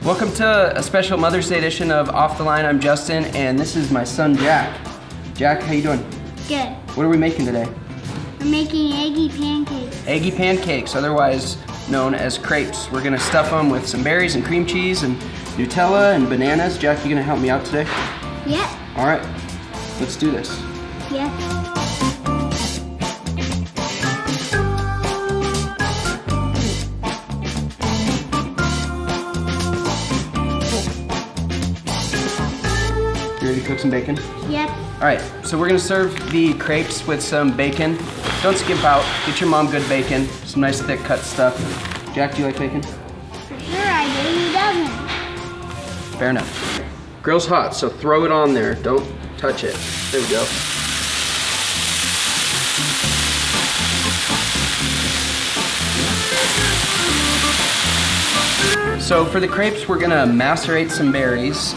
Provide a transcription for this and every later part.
Welcome to a special Mother's Day edition of Off the Line. I'm Justin, and this is my son, Jack. Jack, how you doing? Good. What are we making today? We're making eggy pancakes. Eggy pancakes, otherwise known as crepes. We're gonna stuff them with some berries and cream cheese and Nutella and bananas. Jack, you gonna help me out today? Yep. All right, let's do this. Yep. You ready to cook some bacon? Yep. All right, so we're gonna serve the crepes with some bacon. Don't skimp out, get your mom good bacon, some nice thick cut stuff. Jack, do you like bacon? For sure I do. Who doesn't? Fair enough. Grill's hot, so throw it on there. Don't touch it. There we go. So for the crepes, we're gonna macerate some berries.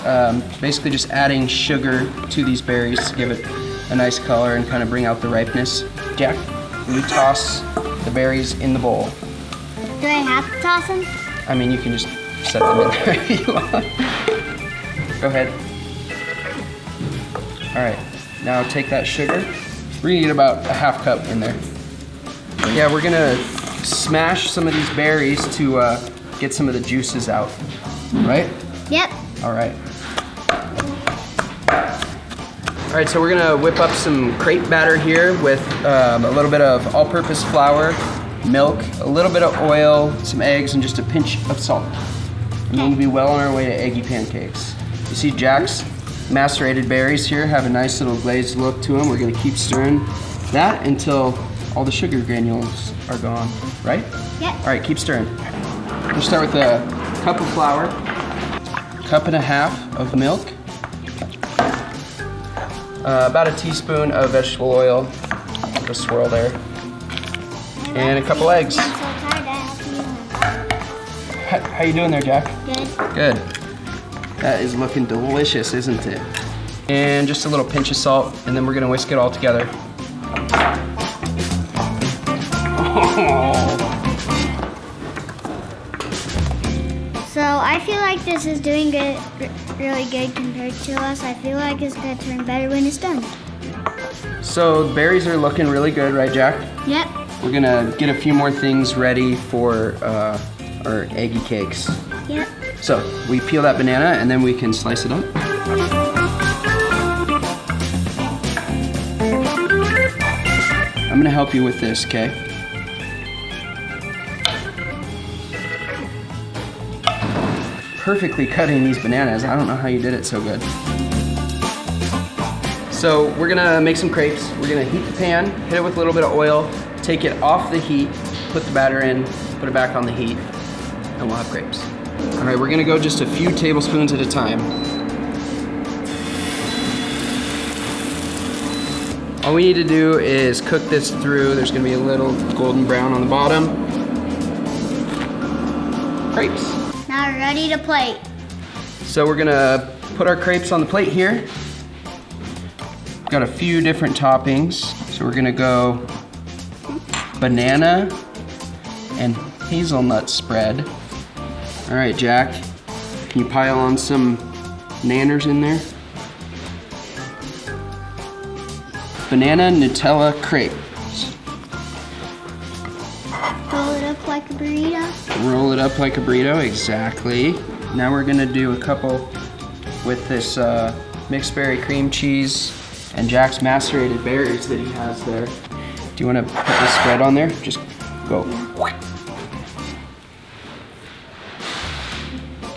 Basically just adding sugar to these berries to give it a nice color and kind of bring out the ripeness. Jack, you toss the berries in the bowl. Do I have to toss them? I mean, you can just set them in there if you want. Go ahead. All right, now take that sugar. We're gonna get about a half cup in there. Yeah, we're gonna smash some of these berries to get some of the juices out, right? Yep. All right. All right, so we're gonna whip up some crepe batter here with a little bit of all-purpose flour, milk, a little bit of oil, some eggs, and just a pinch of salt. And then we'll be well on our way to eggy pancakes. You see Jack's macerated berries here have a nice little glazed look to them. We're gonna keep stirring that until all the sugar granules are gone, right? Yep. All right, keep stirring. We'll start with a cup of flour, cup and a half of milk, about a teaspoon of vegetable oil, a swirl there, and a couple eggs. I'm so tired I have to How you doing there, Jack? Good. Good. That is looking delicious, isn't it? And just a little pinch of salt, and then we're gonna whisk it all together. Oh. So I feel like this is doing good, really good compared to us. I feel like it's gonna turn better when it's done. So the berries are looking really good, right, Jack? Yep. We're gonna get a few more things ready for our eggy cakes. Yep. So we peel that banana and then we can slice it up. I'm gonna help you with this, okay? Perfectly cutting these bananas. I don't know how you did it so good. So we're gonna make some crepes. We're gonna heat the pan, hit it with a little bit of oil, take it off the heat, put the batter in, put it back on the heat, and we'll have crepes. All right, we're gonna go just a few tablespoons at a time. All we need to do is cook this through. There's gonna be a little golden brown on the bottom. Crepes. Now we're ready to plate. So we're gonna put our crepes on the plate here. Got a few different toppings. So we're gonna go banana and hazelnut spread. All right, Jack, can you pile on some nanners in there? Banana Nutella crepe. Roll it up like a burrito. Roll it up like a burrito, exactly. Now we're gonna do a couple with this mixed berry cream cheese and Jack's macerated berries that he has there. Do you wanna put this spread on there? Just go.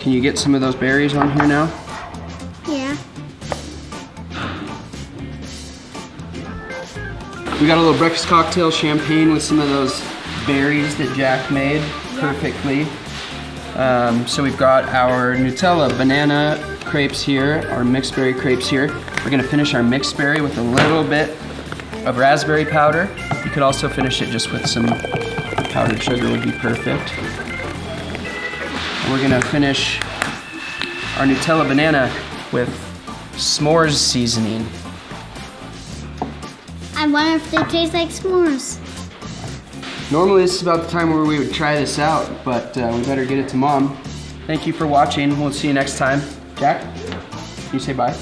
Can you get some of those berries on here now? Yeah. We got a little breakfast cocktail champagne with some of those berries that Jack made perfectly. So we've got our Nutella banana crepes here, our mixed berry crepes here. We're gonna finish our mixed berry with a little bit of raspberry powder. You could also finish it just with some powdered sugar would be perfect. We're gonna finish our Nutella banana with s'mores seasoning. I wonder if they taste like s'mores. Normally this is about the time where we would try this out, but we better get it to Mom. Thank you for watching. We'll see you next time. Jack, can you say bye?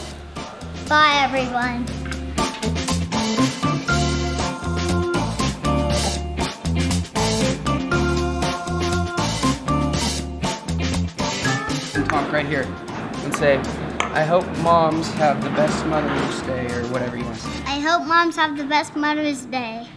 Bye, everyone. And talk right here and say, I hope moms have the best Mother's Day, or whatever you want to say. I hope moms have the best Mother's Day.